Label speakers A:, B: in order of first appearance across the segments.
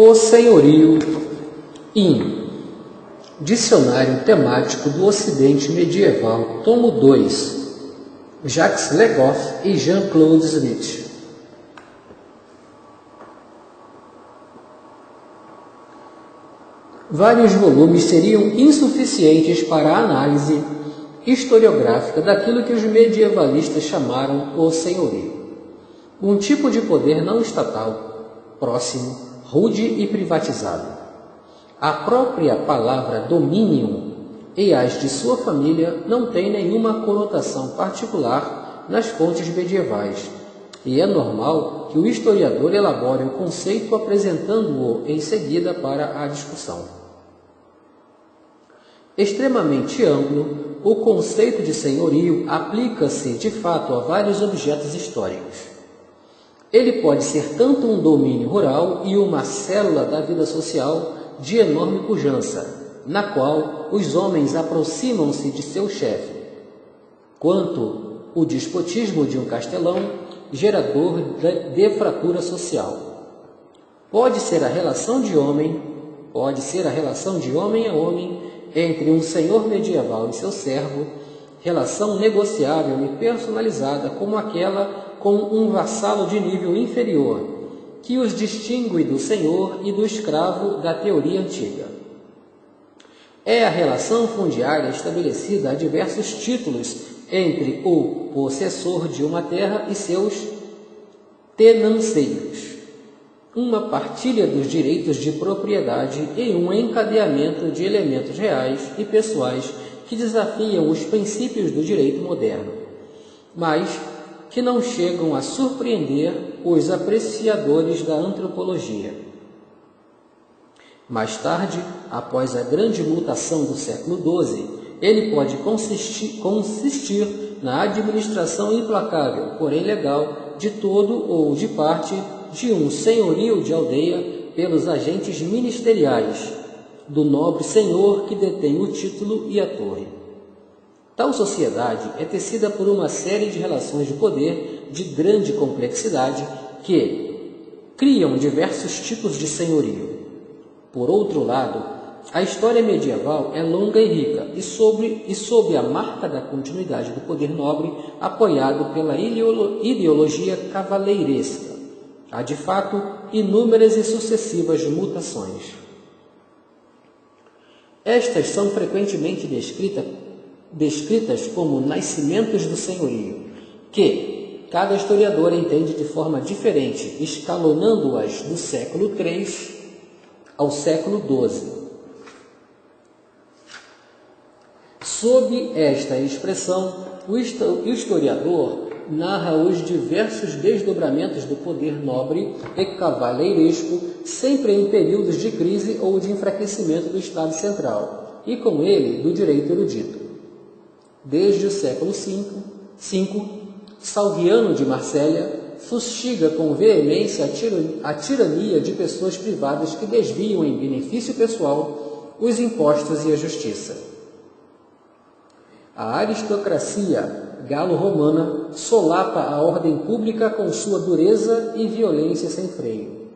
A: O senhorio in Dicionário Temático do Ocidente Medieval, tomo 2, Jacques Le Goff e Jean-Claude Smith. Vários volumes seriam insuficientes para a análise historiográfica daquilo que os medievalistas chamaram o senhorio. Um tipo de poder não estatal, próximo, rude e privatizado. A própria palavra dominium e as de sua família não têm nenhuma conotação particular nas fontes medievais, e é normal que o historiador elabore o conceito apresentando-o em seguida para a discussão. Extremamente amplo, o conceito de senhorio aplica-se de fato a vários objetos históricos. Ele pode ser tanto um domínio rural e uma célula da vida social de enorme pujança, na qual os homens aproximam-se de seu chefe, quanto o despotismo de um castelão, gerador de fratura social. Pode ser a relação de homem a homem entre um senhor medieval e seu servo, relação negociável e personalizada como aquela com um vassalo de nível inferior, que os distingue do senhor e do escravo da teoria antiga. É a relação fundiária estabelecida a diversos títulos entre o possessor de uma terra e seus tenanceiros, uma partilha dos direitos de propriedade e um encadeamento de elementos reais e pessoais que desafiam os princípios do direito moderno, mas que não chegam a surpreender os apreciadores da antropologia. Mais tarde, após a grande mutação do século XII, ele pode consistir na administração implacável, porém legal, de todo ou de parte de um senhorio de aldeia pelos agentes ministeriais do nobre senhor que detém o título e a torre. Tal sociedade é tecida por uma série de relações de poder de grande complexidade que criam diversos tipos de senhorio. Por outro lado, a história medieval é longa e rica e sob a marca da continuidade do poder nobre apoiado pela ideologia cavaleiresca. Há, de fato, inúmeras e sucessivas mutações. Estas são frequentemente descritas como nascimentos do senhorio, que cada historiador entende de forma diferente, escalonando-as do século III ao século XII. Sob esta expressão, o historiador narra os diversos desdobramentos do poder nobre e cavaleiresco, sempre em períodos de crise ou de enfraquecimento do Estado central, e com ele do direito erudito. Desde o século V, Salviano de Marsella fustiga com veemência a tirania de pessoas privadas que desviam em benefício pessoal os impostos e a justiça. A aristocracia galo-romana solapa a ordem pública com sua dureza e violência sem freio.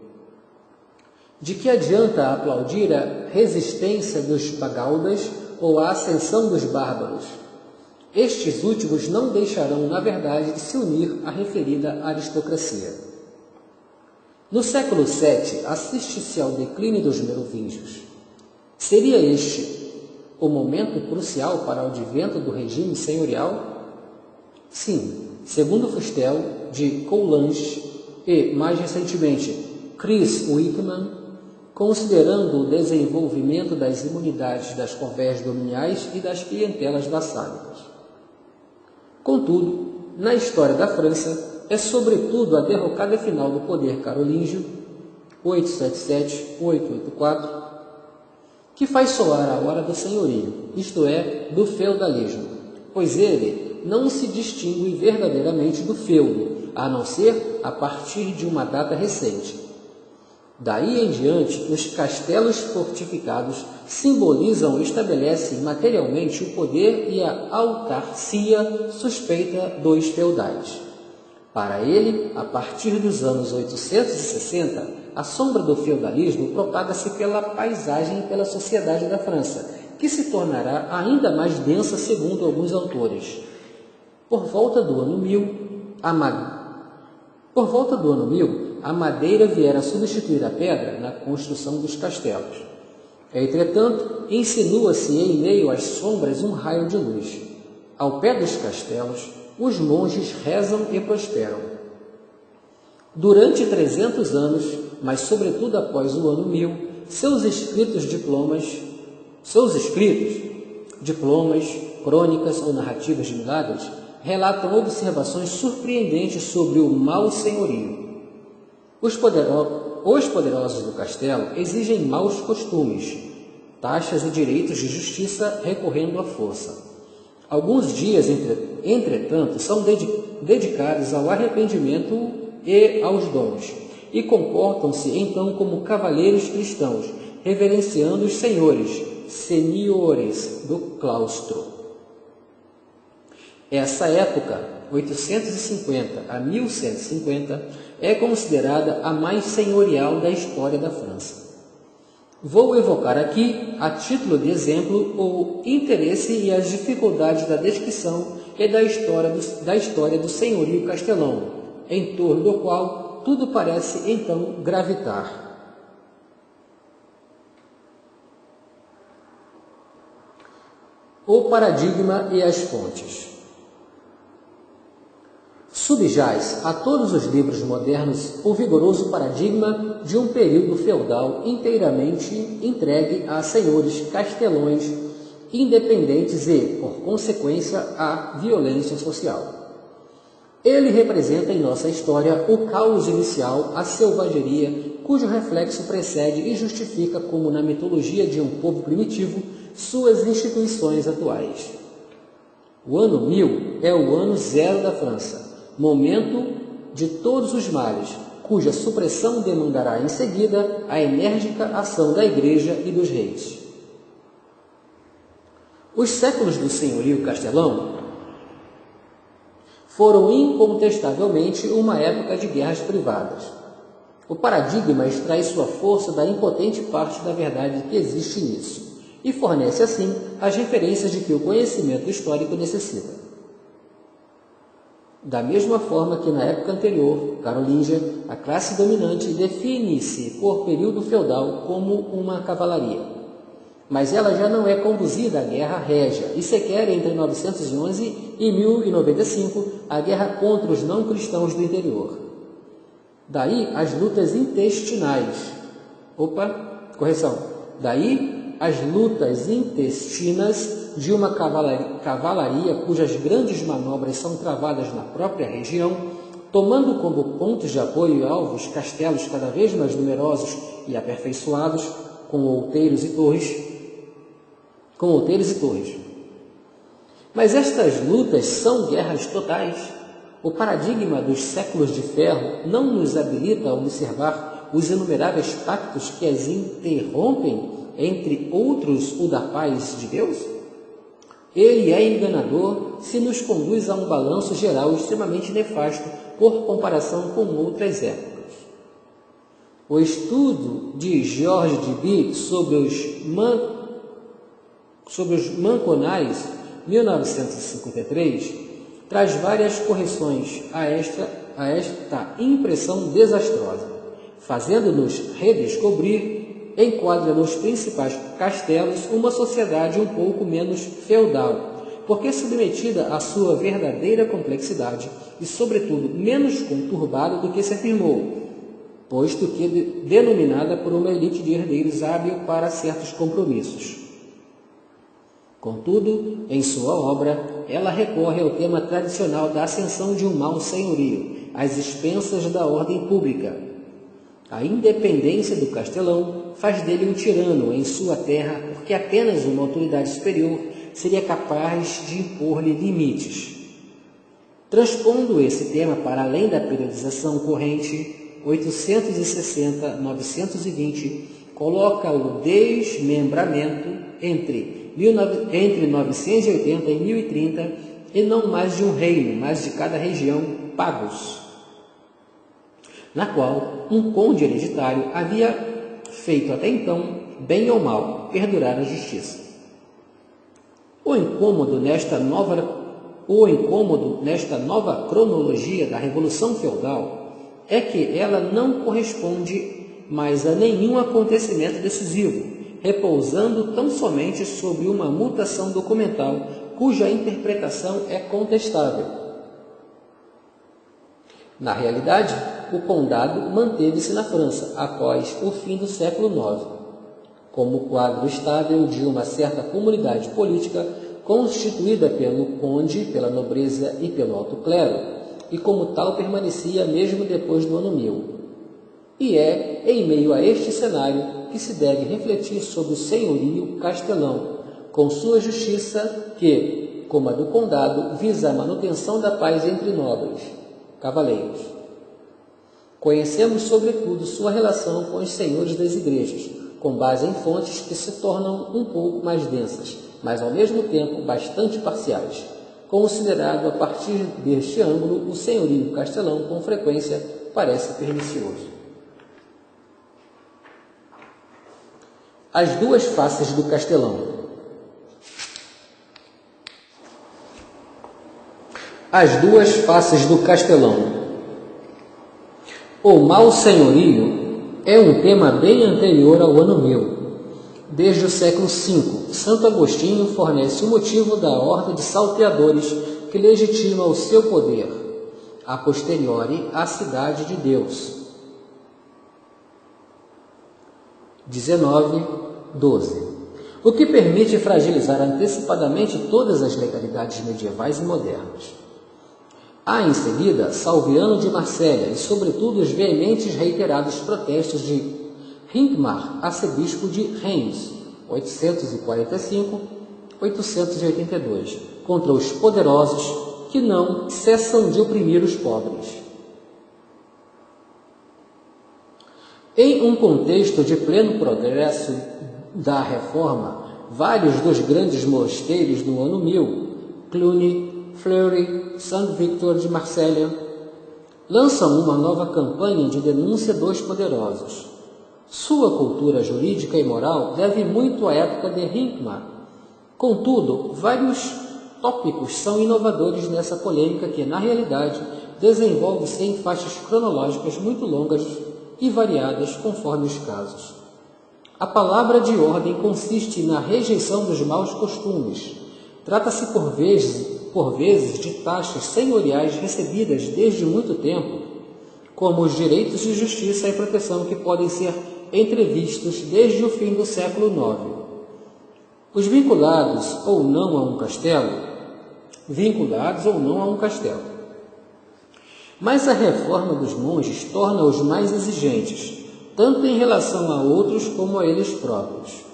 A: De que adianta aplaudir a resistência dos pagaudas ou a ascensão dos bárbaros? Estes últimos não deixarão, na verdade, de se unir à referida aristocracia. No século VII, assiste-se ao declínio dos merovingios. Seria este o momento crucial para o advento do regime senhorial? Sim, segundo Fustel, de Coulanges e, mais recentemente, Chris Wickman, considerando o desenvolvimento das imunidades das corvés dominiais e das clientelas vassálicas. Contudo, na história da França, é sobretudo a derrocada final do poder carolíngio, 877-884, que faz soar a hora do senhorio, isto é, do feudalismo, pois ele não se distingue verdadeiramente do feudo, a não ser a partir de uma data recente. Daí em diante, os castelos fortificados simbolizam e estabelecem materialmente o poder e a autarcia suspeita dos feudais. Para ele, a partir dos anos 860, a sombra do feudalismo propaga-se pela paisagem e pela sociedade da França, que se tornará ainda mais densa segundo alguns autores. Por volta do ano 1000, a madeira viera a substituir a pedra na construção dos castelos. Entretanto, insinua-se em meio às sombras um raio de luz. Ao pé dos castelos, os monges rezam e prosperam. Durante 300 anos, mas sobretudo após o ano 1000, seus escritos, diplomas, crônicas ou narrativas de milagres relatam observações surpreendentes sobre o mau senhorio. Os poderosos do castelo exigem maus costumes, taxas e direitos de justiça recorrendo à força. Alguns dias, entretanto, são dedicados ao arrependimento e aos dons, e comportam-se então como cavaleiros cristãos, reverenciando os seniores do claustro. Essa época, 850 a 1150, é considerada a mais senhorial da história da França. Vou evocar aqui, a título de exemplo, o interesse e as dificuldades da descrição e da história do senhorio castelão, em torno do qual tudo parece então gravitar. O paradigma e as fontes. Subjaz a todos os livros modernos o vigoroso paradigma de um período feudal inteiramente entregue a senhores castelões independentes e, por consequência, à violência social. Ele representa em nossa história o caos inicial, a selvageria, cujo reflexo precede e justifica, como na mitologia de um povo primitivo, suas instituições atuais. O ano 1000 é o ano zero da França, momento de todos os males, cuja supressão demandará em seguida a enérgica ação da Igreja e dos reis. Os séculos do senhorio castelão foram incontestavelmente uma época de guerras privadas. O paradigma extrai sua força da impotente parte da verdade que existe nisso e fornece, assim, as referências de que o conhecimento histórico necessita. Da mesma forma que na época anterior, carolíngia, a classe dominante define-se por período feudal como uma cavalaria. Mas ela já não é conduzida à guerra régia, e sequer entre 911 e 1095, a guerra contra os não-cristãos do interior. Daí as lutas intestinais. Daí as lutas intestinas de uma cavalaria cujas grandes manobras são travadas na própria região, tomando como pontos de apoio e alvos castelos cada vez mais numerosos e aperfeiçoados, com outeiros e torres. Mas estas lutas são guerras totais. O paradigma dos séculos de ferro não nos habilita a observar os inumeráveis pactos que as interrompem, entre outros o da paz de Deus? Ele é enganador se nos conduz a um balanço geral extremamente nefasto por comparação com outras épocas. O estudo de Georges Duby sobre os Manconais, 1953, traz várias correções a esta impressão desastrosa, fazendo-nos redescobrir, enquadra nos principais castelos uma sociedade um pouco menos feudal, porque submetida à sua verdadeira complexidade e, sobretudo, menos conturbada do que se afirmou, posto que denominada por uma elite de herdeiros hábil para certos compromissos. Contudo, em sua obra, ela recorre ao tema tradicional da ascensão de um mau senhorio, às expensas da ordem pública. A independência do castelão faz dele um tirano em sua terra, porque apenas uma autoridade superior seria capaz de impor-lhe limites. Transpondo esse tema para além da periodização corrente, 860-920 coloca o desmembramento entre 980 e 1030, e não mais de um reino, mas de cada região, pagos. na qual um conde hereditário havia feito até então, bem ou mal, perdurar a justiça. O incômodo nesta nova cronologia da Revolução Feudal é que ela não corresponde mais a nenhum acontecimento decisivo, repousando tão somente sobre uma mutação documental cuja interpretação é contestável. Na realidade, o condado manteve-se na França após o fim do século IX, como quadro estável de uma certa comunidade política constituída pelo conde, pela nobreza e pelo alto clero, e como tal permanecia mesmo depois do ano 1000. E é em meio a este cenário que se deve refletir sobre o senhorio castelão, com sua justiça que, como a do condado, visa a manutenção da paz entre nobres, cavaleiros. Conhecemos, sobretudo, sua relação com os senhores das igrejas, com base em fontes que se tornam um pouco mais densas, mas ao mesmo tempo bastante parciais. Considerado a partir deste ângulo, o senhorio castelão com frequência parece pernicioso. As duas faces do castelão. As duas faces do castelão. O mau senhorio é um tema bem anterior ao ano 1000. Desde o século V, Santo Agostinho fornece o motivo da horda de salteadores que legitima o seu poder, a posteriori a cidade de Deus. 19:12. O que permite fragilizar antecipadamente todas as legalidades medievais e modernas. Há em seguida Salviano de Marselha e, sobretudo, os veementes e reiterados protestos de Hincmar, arcebispo de Reims, 845-882, contra os poderosos que não cessam de oprimir os pobres. Em um contexto de pleno progresso da reforma, vários dos grandes mosteiros do ano 1000, Cluny, Fleury, Saint-Victor de Marselha, lançam uma nova campanha de denúncia dos poderosos. Sua cultura jurídica e moral deve muito à época de Hincmar. Contudo, vários tópicos são inovadores nessa polêmica que, na realidade, desenvolve-se em faixas cronológicas muito longas e variadas conforme os casos. A palavra de ordem consiste na rejeição dos maus costumes. Trata-se por vezes de taxas senhoriais recebidas desde muito tempo, como os direitos de justiça e proteção que podem ser entrevistos desde o fim do século IX. Os vinculados ou não a um castelo. Mas a reforma dos monges torna-os mais exigentes, tanto em relação a outros como a eles próprios.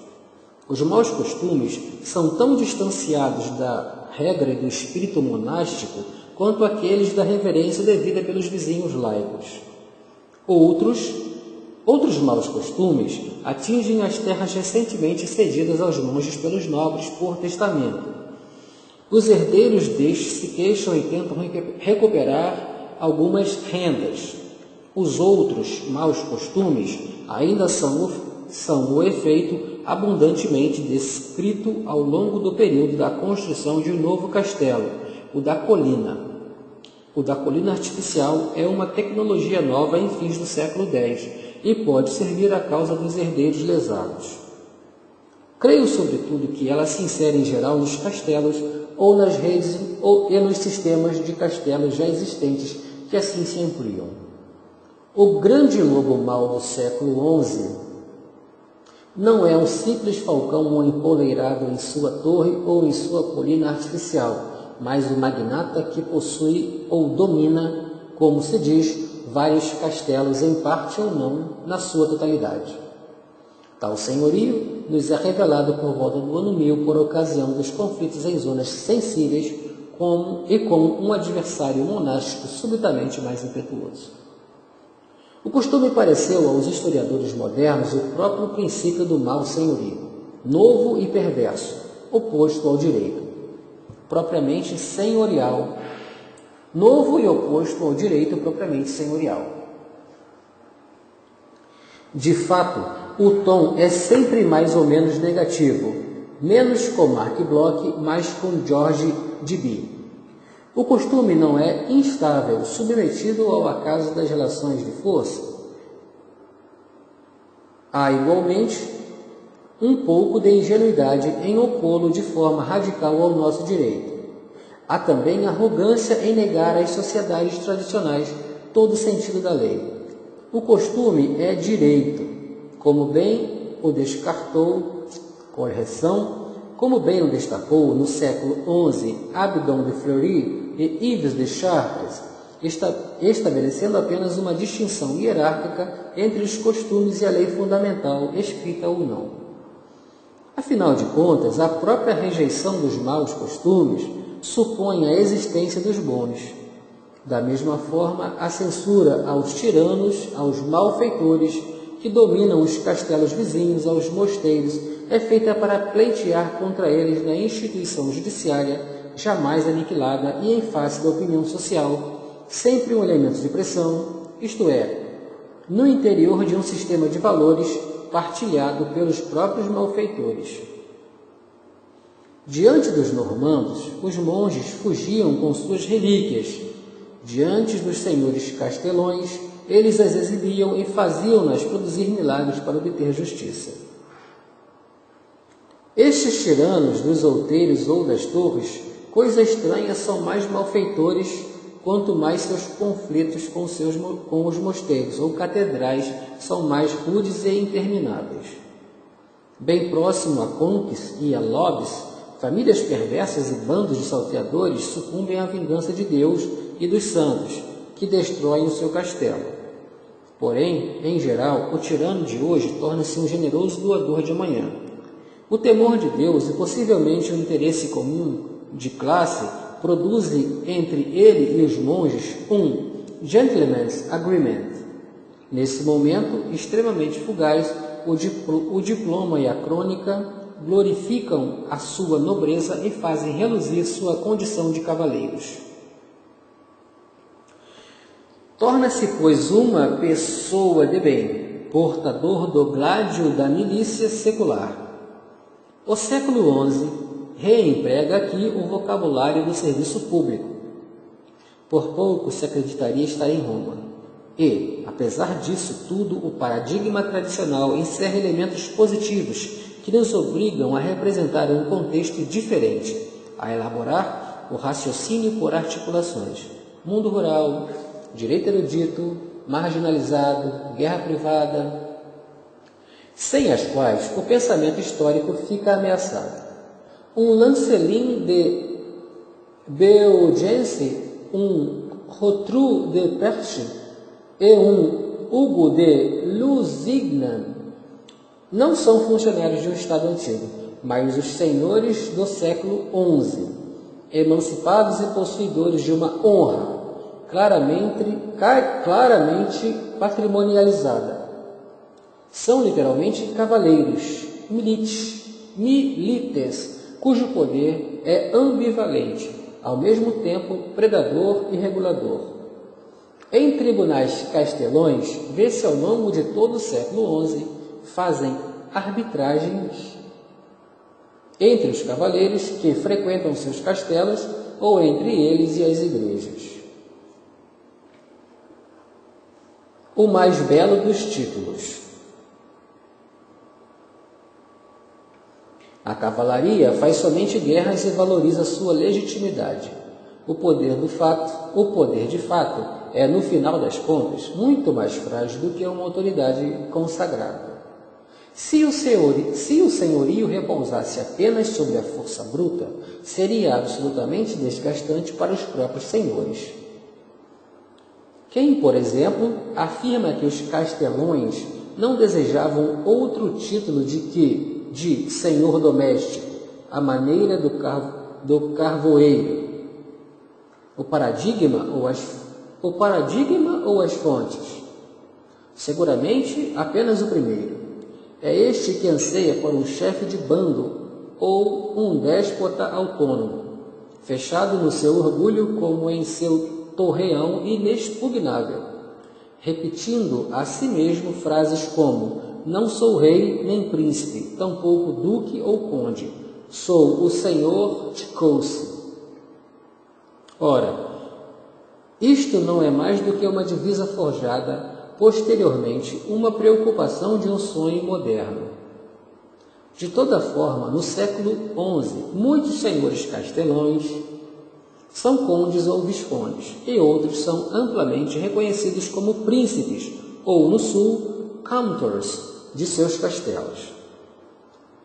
A: Os maus costumes são tão distanciados da regra e do espírito monástico quanto aqueles da reverência devida pelos vizinhos laicos. Outros maus costumes atingem as terras recentemente cedidas aos monges pelos nobres por testamento. Os herdeiros destes se queixam e tentam recuperar algumas rendas. Os outros maus costumes ainda são o efeito abundantemente descrito ao longo do período da construção de um novo castelo, o da colina. O da colina artificial é uma tecnologia nova em fins do século X e pode servir à causa dos herdeiros lesados. Creio, sobretudo, que ela se insere em geral nos castelos ou nas redes e nos sistemas de castelos já existentes que assim se ampliam. O grande lobo mau do século XI não é um simples falcão empoleirado em sua torre ou em sua colina artificial, mas o magnata que possui ou domina, como se diz, vários castelos em parte ou não na sua totalidade. Tal senhorio nos é revelado por volta do ano 1000 por ocasião dos conflitos em zonas sensíveis com um adversário monástico subitamente mais impetuoso. O costume pareceu aos historiadores modernos o próprio princípio do mau senhorio, novo e perverso, oposto ao direito, propriamente senhorial, novo e oposto ao direito propriamente senhorial. De fato, o tom é sempre mais ou menos negativo, menos com Mark Bloch, mais com George Debye. O costume não é instável, submetido ao acaso das relações de força. Há, igualmente, um pouco de ingenuidade em opô-lo de forma radical ao nosso direito. Há também arrogância em negar às sociedades tradicionais todo o sentido da lei. O costume é direito, como bem o destacou no século XI Abdon de Fleury e Yves de Chartres, estabelecendo apenas uma distinção hierárquica entre os costumes e a lei fundamental, escrita ou não. Afinal de contas, a própria rejeição dos maus costumes supõe a existência dos bons. Da mesma forma, a censura aos tiranos, aos malfeitores, que dominam os castelos vizinhos, aos mosteiros, é feita para pleitear contra eles na instituição judiciária, jamais aniquilada e em face da opinião social, sempre um elemento de pressão, isto é, no interior de um sistema de valores partilhado pelos próprios malfeitores. Diante dos normandos, os monges fugiam com suas relíquias. Diante dos senhores castelões, eles as exibiam e faziam-nas produzir milagres para obter justiça. Estes tiranos dos outeiros ou das torres, coisa estranha, são mais malfeitores quanto mais seus conflitos com os mosteiros ou catedrais são mais rudes e intermináveis. Bem próximo a conques e a lobes, famílias perversas e bandos de salteadores sucumbem à vingança de Deus e dos santos, que destroem o seu castelo. Porém, em geral, o tirano de hoje torna-se um generoso doador de amanhã. O temor de Deus e possivelmente o interesse comum de classe produzem entre ele e os monges um gentleman's agreement. Nesse momento extremamente fugaz, o diploma e a crônica glorificam a sua nobreza e fazem reluzir sua condição de cavaleiros. Torna-se, pois, uma pessoa de bem, portador do gládio da milícia secular. O século XI reemprega aqui o vocabulário do serviço público. Por pouco se acreditaria estar em Roma. E, apesar disso tudo, o paradigma tradicional encerra elementos positivos que nos obrigam a representar um contexto diferente, a elaborar o raciocínio por articulações. Mundo rural, direito erudito, marginalizado, guerra privada, sem as quais o pensamento histórico fica ameaçado. Um Lancelin de Beaugency, um Rotrou de Perche e um Hugo de Lusignan não são funcionários de um Estado antigo, mas os senhores do século XI, emancipados e possuidores de uma honra claramente patrimonializada. São literalmente cavaleiros, milites, cujo poder é ambivalente, ao mesmo tempo predador e regulador. Em tribunais castelões, vê-se ao longo de todo o século XI, fazem arbitragens entre os cavaleiros que frequentam seus castelos ou entre eles e as igrejas. O mais belo dos títulos. A cavalaria faz somente guerras e valoriza sua legitimidade. O poder de fato é, no final das contas, muito mais frágil do que uma autoridade consagrada. Se o senhorio repousasse apenas sobre a força bruta, seria absolutamente desgastante para os próprios senhores. Quem, por exemplo, afirma que os castelões não desejavam outro título de senhor doméstico, à maneira do carvoeiro? O paradigma ou as fontes? Seguramente apenas o primeiro. É este que anseia por um chefe de bando ou um déspota autônomo, fechado no seu orgulho como em seu torreão inexpugnável. repetindo a si mesmo frases como: não sou rei nem príncipe, tampouco duque ou conde, sou o Senhor Tchaikovsky. Ora, isto não é mais do que uma divisa forjada posteriormente, uma preocupação de um sonho moderno. De toda forma, no século XI, muitos senhores castelães são condes ou viscondes, e outros são amplamente reconhecidos como príncipes, ou, no sul, countors de seus castelos.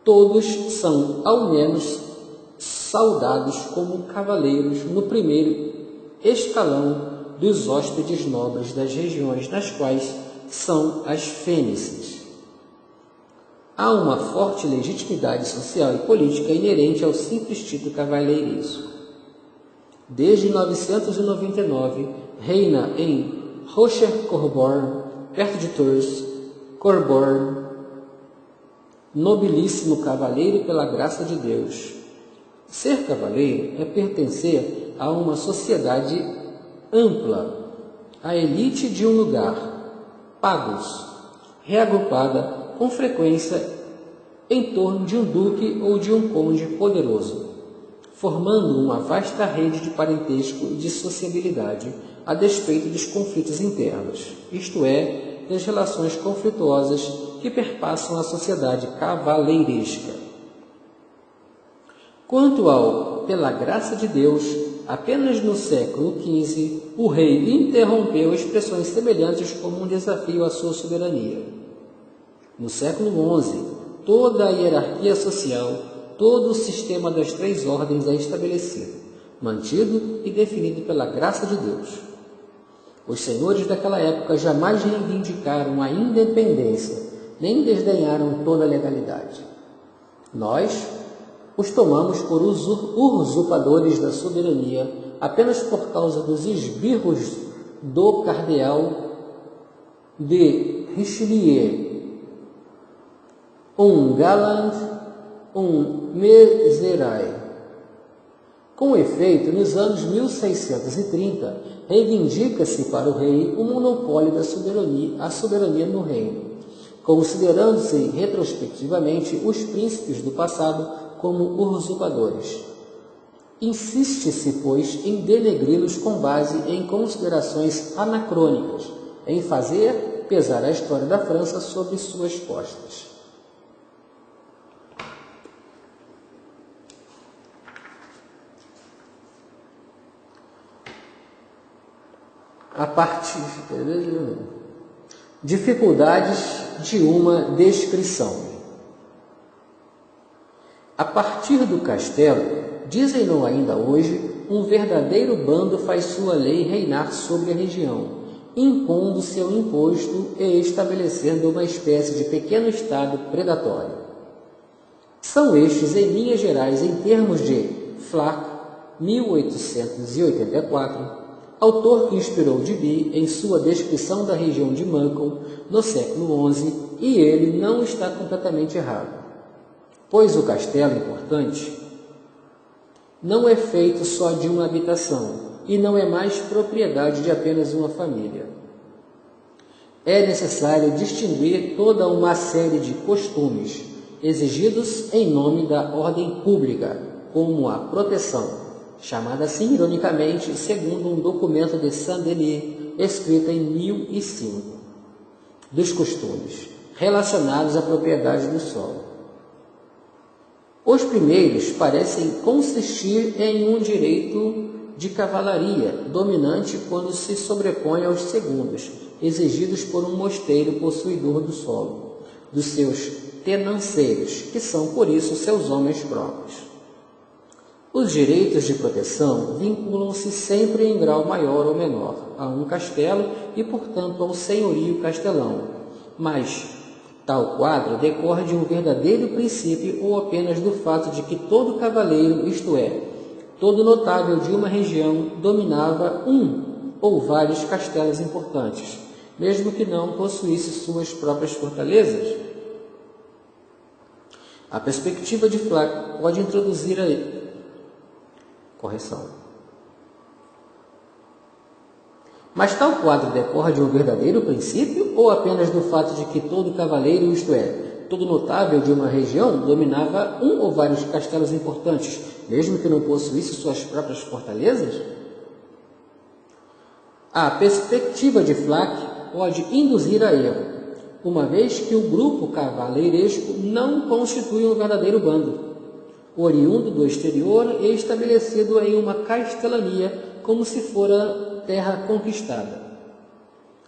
A: Todos são, ao menos, saudados como cavaleiros no primeiro escalão dos hóspedes nobres das regiões nas quais são as fênices. Há uma forte legitimidade social e política inerente ao simples título cavaleiresco. Desde 999, reina em Rocher-Corborn, perto de Tours, Corborn, nobilíssimo cavaleiro pela graça de Deus. Ser cavaleiro é pertencer a uma sociedade ampla, a elite de um lugar, pagos, reagrupada com frequência em torno de um duque ou de um conde poderoso, formando uma vasta rede de parentesco e de sociabilidade a despeito dos conflitos internos, isto é, das relações conflituosas que perpassam a sociedade cavaleiresca. Quanto ao pela graça de Deus, apenas no século XV, o rei interrompeu expressões semelhantes como um desafio à sua soberania. No século XI, toda a hierarquia social, todo o sistema das três ordens é estabelecido, mantido e definido pela graça de Deus. Os senhores daquela época jamais reivindicaram a independência, nem desdenharam toda a legalidade. Nós os tomamos por usurpadores da soberania apenas por causa dos esbirros do cardeal de Richelieu, um galant, um miserável. Com efeito, nos anos 1630, reivindica-se para o rei o monopólio da soberania no reino, considerando-se retrospectivamente os príncipes do passado como usurpadores. Insiste-se, pois, em denegri-los com base em considerações anacrônicas, em fazer pesar a história da França sobre suas costas. A partir dificuldades de uma descrição. A partir do castelo, dizem-no ainda hoje, um verdadeiro bando faz sua lei reinar sobre a região, impondo seu imposto e estabelecendo uma espécie de pequeno estado predatório. São estes, em linhas gerais, em termos de Flac, 1884, autor que inspirou Deby em sua descrição da região de Macon no século XI, e ele não está completamente errado, pois o castelo importante não é feito só de uma habitação e não é mais propriedade de apenas uma família. É necessário distinguir toda uma série de costumes exigidos em nome da ordem pública, como a proteção, chamada assim ironicamente segundo um documento de Saint-Denis, escrito em 1005, dos costumes relacionados à propriedade do solo. Os primeiros parecem consistir em um direito de cavalaria dominante quando se sobrepõe aos segundos, exigidos por um mosteiro possuidor do solo, dos seus tenanceiros, que são por isso seus homens próprios. Os direitos de proteção vinculam-se sempre em grau maior ou menor a um castelo e, portanto, ao senhorio castelão, mas tal quadro decorre de um verdadeiro princípio ou apenas do fato de que todo cavaleiro, isto é, todo notável de uma região, dominava um ou vários castelos importantes, mesmo que não possuísse suas próprias fortalezas? A perspectiva de Flac pode introduzir Mas tal quadro decorre de um verdadeiro princípio ou apenas do fato de que todo cavaleiro, isto é, todo notável de uma região, dominava um ou vários castelos importantes, mesmo que não possuísse suas próprias fortalezas? A perspectiva de Flack pode induzir a erro, uma vez que o grupo cavaleiresco não constitui um verdadeiro bando, oriundo do exterior e estabelecido em uma castelania como se fora terra conquistada.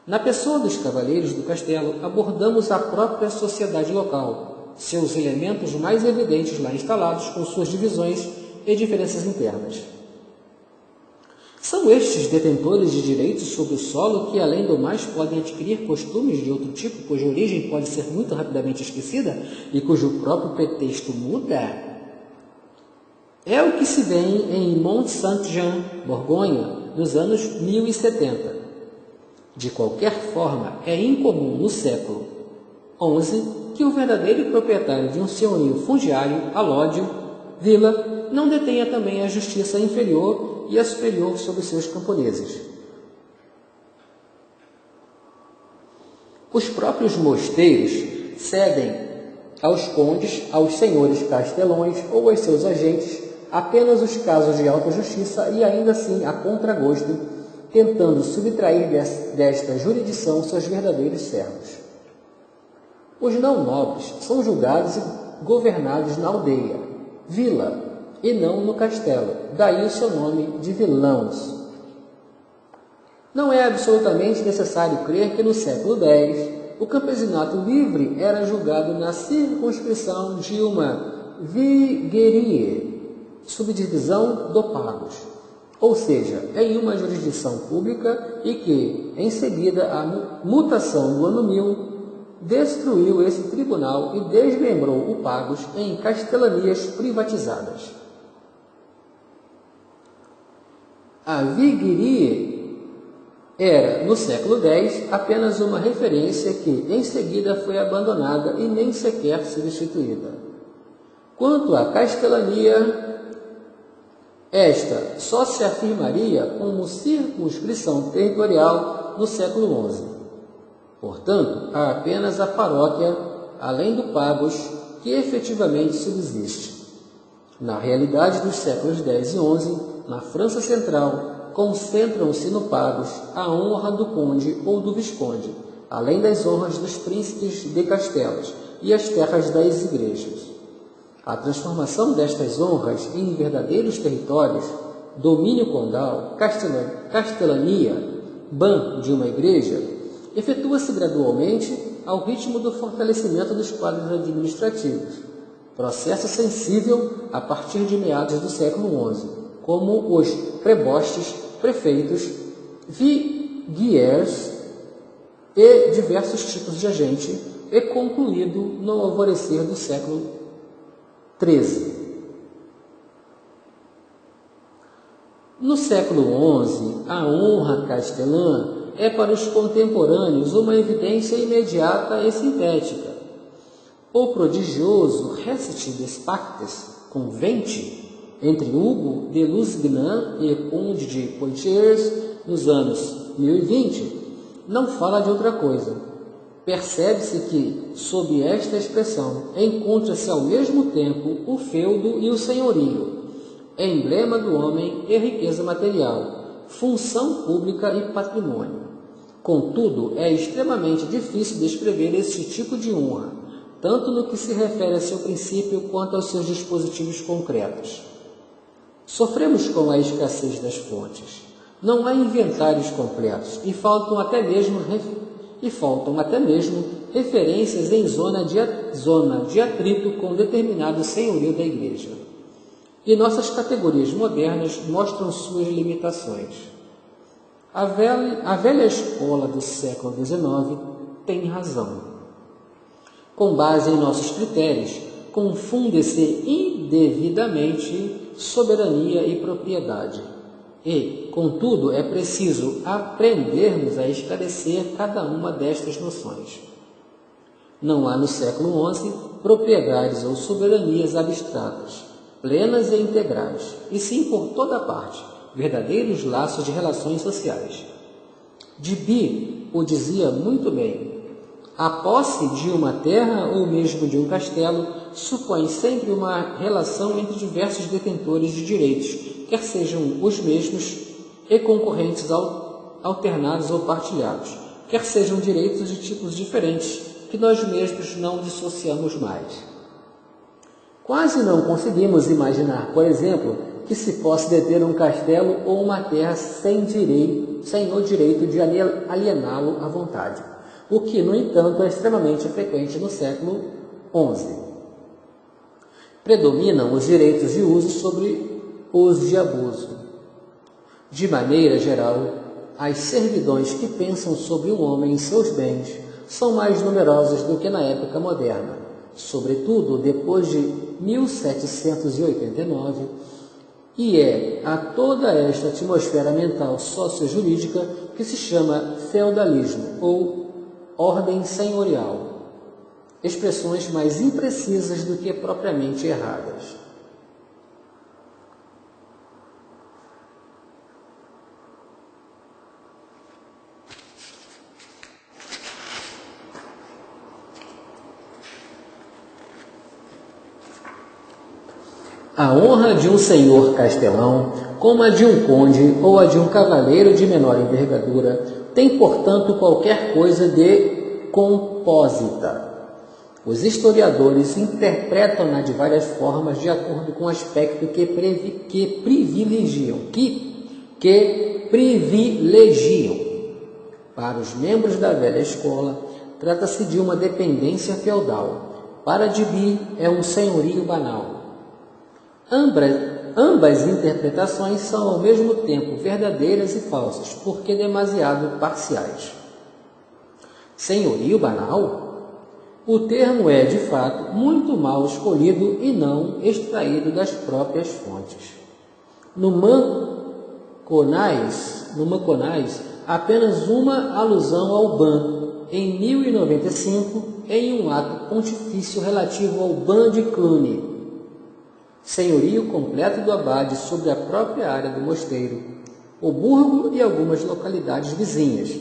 A: Na pessoa dos cavaleiros do castelo, abordamos a própria sociedade local, seus elementos mais evidentes lá instalados, com suas divisões e diferenças internas. São estes detentores de direitos sobre o solo que, além do mais, podem adquirir costumes de outro tipo, cuja origem pode ser muito rapidamente esquecida e cujo próprio pretexto muda? É o que se vê em Mont-Saint-Jean, Borgonha, nos anos 1070. De qualquer forma, é incomum no século XI que o verdadeiro proprietário de um senhorio fundiário, alódio, vila, não detenha também a justiça inferior e a superior sobre seus camponeses. Os próprios mosteiros cedem aos condes, aos senhores castelões ou aos seus agentes apenas os casos de alta justiça e ainda assim a contragosto, tentando subtrair desta jurisdição seus verdadeiros servos. Os não nobres são julgados e governados na aldeia, vila, e não no castelo, daí o seu nome de vilãos. Não é absolutamente necessário crer que no século X o campesinato livre era julgado na circunscrição de uma viguerie, subdivisão do pagos, ou seja, em uma jurisdição pública e que, em seguida à mutação do ano 1000, destruiu esse tribunal e desmembrou o pagos em castelanias privatizadas. A viguerie era, no século X, apenas uma referência que, em seguida, foi abandonada e nem sequer substituída. Quanto à castelania, esta só se afirmaria como circunscrição territorial no século XI. Portanto, há apenas a paróquia, além do pagos, que efetivamente subsiste. Na realidade dos séculos X e XI, na França Central, concentram-se no pagos a honra do conde ou do visconde, além das honras dos príncipes de castelos e as terras das igrejas. A transformação destas honras em verdadeiros territórios, domínio condal, castelania, ban de uma igreja, efetua-se gradualmente ao ritmo do fortalecimento dos quadros administrativos, processo sensível a partir de meados do século XI, como os prebostes, prefeitos, viguiers e diversos tipos de agente, e concluído no alvorecer do século XIII. No século XI, a honra castelã é para os contemporâneos uma evidência imediata e sintética. O prodigioso Recit des Pactes Conventi entre Hugo de Lusignan e Conde de Poitiers nos anos 1020 não fala de outra coisa. Percebe-se que, sob esta expressão, encontra-se ao mesmo tempo o feudo e o senhorio, emblema do homem e riqueza material, função pública e patrimônio. Contudo, é extremamente difícil descrever esse tipo de honra, tanto no que se refere a seu princípio quanto aos seus dispositivos concretos. Sofremos com a escassez das fontes. Não há inventários completos e faltam até mesmo referências em zona de atrito com determinado senhorio da Igreja. E nossas categorias modernas mostram suas limitações. A velha escola do século XIX tem razão. Com base em nossos critérios, confunde-se indevidamente soberania e propriedade. E, contudo, é preciso aprendermos a esclarecer cada uma destas noções. Não há no século XI propriedades ou soberanias abstratas, plenas e integrais, e sim por toda parte, verdadeiros laços de relações sociais. Dibi o dizia muito bem. A posse de uma terra ou mesmo de um castelo supõe sempre uma relação entre diversos detentores de direitos, quer sejam os mesmos e concorrentes alternados ou partilhados, quer sejam direitos de tipos diferentes, que nós mesmos não dissociamos mais. Quase não conseguimos imaginar, por exemplo, que se possa deter um castelo ou uma terra sem o direito de aliená-lo à vontade, o que, no entanto, é extremamente frequente no século XI. Predominam os direitos de uso sobre os de abuso. De maneira geral, as servidões que pensam sobre o homem e seus bens são mais numerosas do que na época moderna, sobretudo depois de 1789, e é a toda esta atmosfera mental sociojurídica que se chama feudalismo ou ordem senhorial, expressões mais imprecisas do que propriamente erradas. A honra de um senhor castelão, como a de um conde ou a de um cavaleiro de menor envergadura, tem, portanto, qualquer coisa de compósita. Os historiadores interpretam-na de várias formas de acordo com o aspecto que privilegiam. Para os membros da velha escola, trata-se de uma dependência feudal. Para Dibi, é um senhorio banal. Ambas interpretações são ao mesmo tempo verdadeiras e falsas, porque demasiado parciais. Senhorio banal? O termo é, de fato, muito mal escolhido e não extraído das próprias fontes. No Maconais, apenas uma alusão ao ban, em 1095, em um ato pontifício relativo ao ban de Cluny, senhorio completo do abade sobre a própria área do mosteiro, o burgo e algumas localidades vizinhas.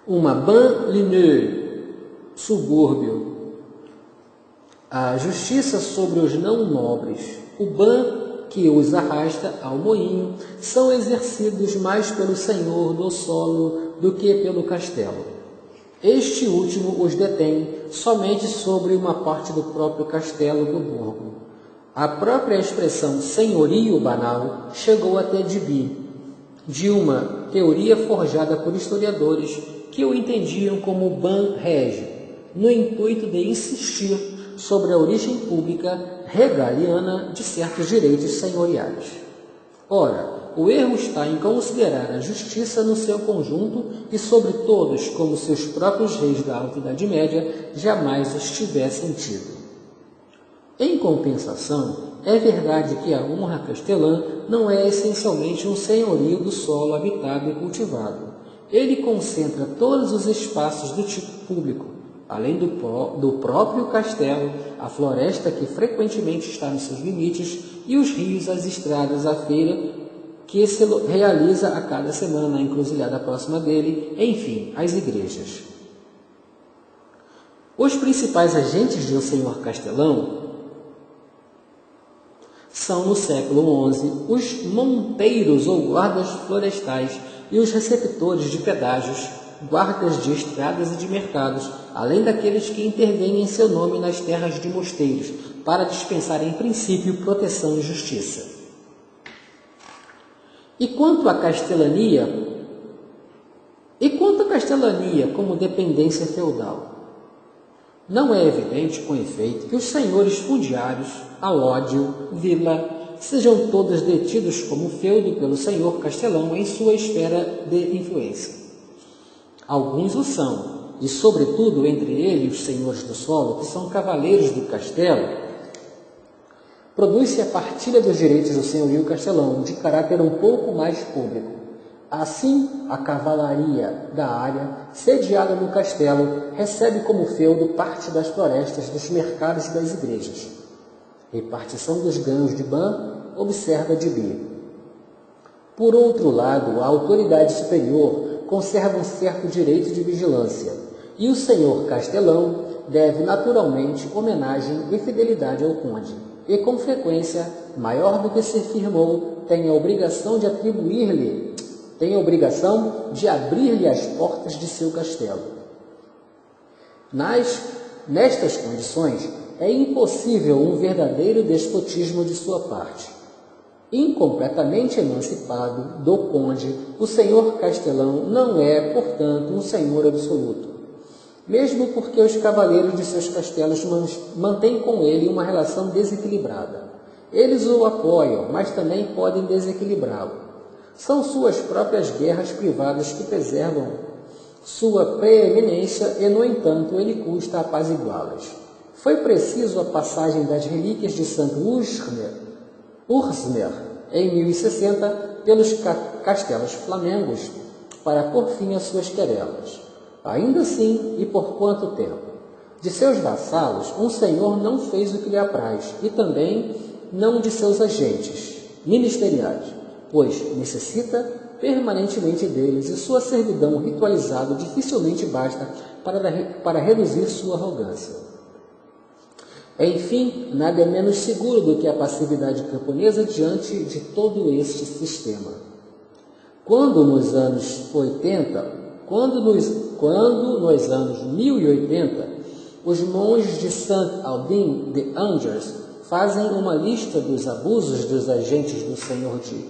A: Uma banlieue, subúrbio. A justiça sobre os não nobres, o ban que os arrasta ao moinho, são exercidos mais pelo senhor do solo do que pelo castelo. Este último os detém somente sobre uma parte do próprio castelo do burgo. A própria expressão senhorio banal chegou até Dibi, de uma teoria forjada por historiadores que o entendiam como ban régio, no intuito de insistir sobre a origem pública regaliana de certos direitos senhoriais. Ora, o erro está em considerar a justiça no seu conjunto e sobre todos como se os próprios reis da Alta Idade Média jamais os tivessem tido. Em compensação, é verdade que a honra castelã não é essencialmente um senhorio do solo habitado e cultivado. Ele concentra todos os espaços do tipo público, além do próprio castelo, a floresta que frequentemente está nos seus limites e os rios, as estradas, a feira que se realiza a cada semana na encruzilhada próxima dele, enfim, as igrejas. Os principais agentes de um senhor castelão são, no século XI, os monteiros ou guardas florestais e os receptores de pedágios, guardas de estradas e de mercados, além daqueles que intervêm em seu nome nas terras de mosteiros, para dispensar em princípio proteção e justiça. E quanto à castelania como dependência feudal? Não é evidente, com efeito, que os senhores fundiários, alódio, vila, sejam todos detidos como feudo pelo senhor castelão em sua esfera de influência. Alguns o são, e sobretudo entre eles os senhores do solo, que são cavaleiros do castelo. Produz-se a partilha dos direitos do senhorio castelão, de caráter um pouco mais público. Assim, a cavalaria da área, sediada no castelo, recebe como feudo parte das florestas, dos mercados e das igrejas. Repartição dos ganhos de ban, observa Dibi. Por outro lado, a autoridade superior conserva um certo direito de vigilância, e o senhor Castelão deve naturalmente homenagem e fidelidade ao conde, e com frequência, maior do que se firmou, tem a obrigação de abrir-lhe as portas de seu castelo. Nestas condições, é impossível um verdadeiro despotismo de sua parte. Incompletamente emancipado do conde, o senhor Castelão não é, portanto, um senhor absoluto, mesmo porque os cavaleiros de seus castelos mantêm com ele uma relação desequilibrada. Eles o apoiam, mas também podem desequilibrá-lo. São suas próprias guerras privadas que preservam sua preeminência e, no entanto, ele custa apaziguá-las. Foi preciso a passagem das relíquias de Santo Ursmer, em 1060, pelos castelos flamengos, para pôr fim às suas querelas. Ainda assim, e por quanto tempo? De seus vassalos, um senhor não fez o que lhe apraz, e também não de seus agentes ministeriais, pois necessita permanentemente deles, e sua servidão ritualizada dificilmente basta para reduzir sua arrogância. Enfim, nada é menos seguro do que a passividade camponesa diante de todo este sistema. Quando nos anos 1080, os monges de Saint-Aldin de Angers fazem uma lista dos abusos dos agentes do senhor de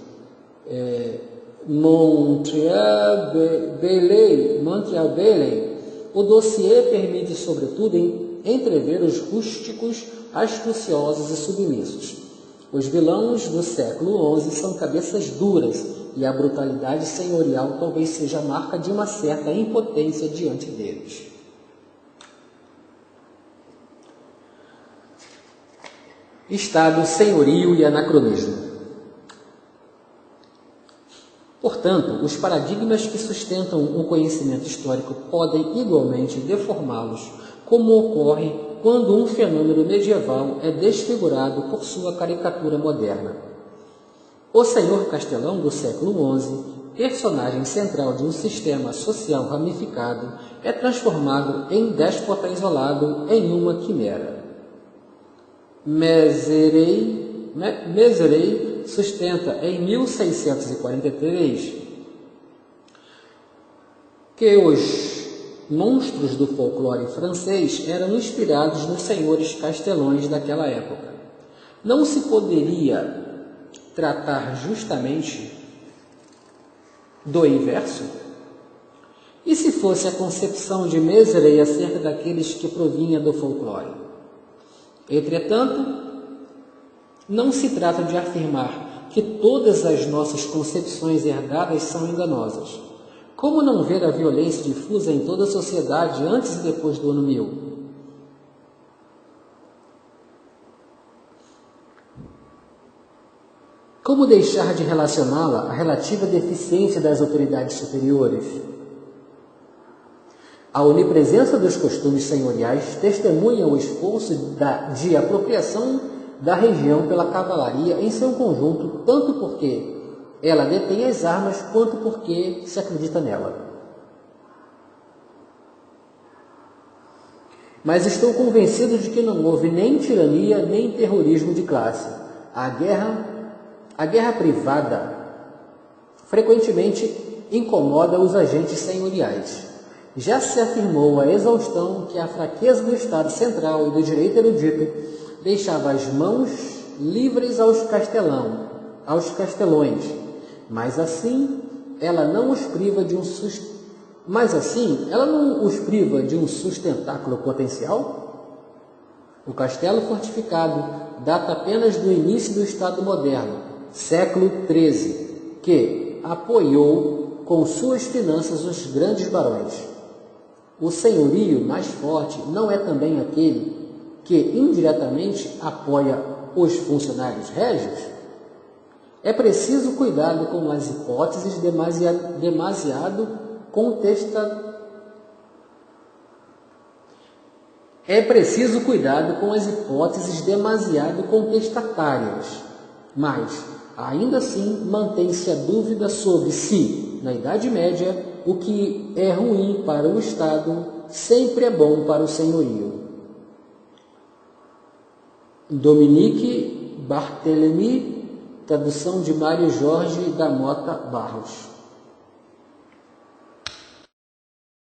A: Montreal-Bailey, o dossiê permite, sobretudo, entrever os rústicos, astuciosos e submissos. Os vilões do século XI são cabeças duras, e a brutalidade senhorial talvez seja a marca de uma certa impotência diante deles. Estado, senhorio e anacronismo. Portanto, os paradigmas que sustentam o conhecimento histórico podem igualmente deformá-los, como ocorre quando um fenômeno medieval é desfigurado por sua caricatura moderna. O senhor Castelão do século XI, personagem central de um sistema social ramificado, é transformado em déspota isolado em uma quimera. Mézeray sustenta em 1643 que os monstros do folclore francês eram inspirados nos senhores castelões daquela época. Não se poderia tratar justamente do inverso? E se fosse a concepção de Mézeray acerca daqueles que provinha do folclore? Entretanto, não se trata de afirmar que todas as nossas concepções herdadas são enganosas. Como não ver a violência difusa em toda a sociedade antes e depois do ano 1000? Como deixar de relacioná-la à relativa deficiência das autoridades superiores? A onipresença dos costumes senhoriais testemunha o esforço de apropriação da região pela cavalaria em seu conjunto, tanto porque ela detém as armas, quanto porque se acredita nela. Mas estou convencido de que não houve nem tirania, nem terrorismo de classe. A guerra privada frequentemente incomoda os agentes senhoriais. Já se afirmou a exaustão que a fraqueza do Estado Central e do direito erudito deixava as mãos livres aos castelões, mas assim ela não os priva de um sustentáculo potencial? O castelo fortificado data apenas do início do Estado moderno, século XIII, que apoiou com suas finanças os grandes barões. O senhorio mais forte não é também aquele que indiretamente apoia os funcionários régios? É preciso cuidado com as hipóteses demasiado contestatárias, mas, ainda assim, mantém-se a dúvida sobre se, na Idade Média, o que é ruim para o Estado sempre é bom para o senhorio. Dominique Barthélemy, tradução de Mário Jorge da Mota Barros.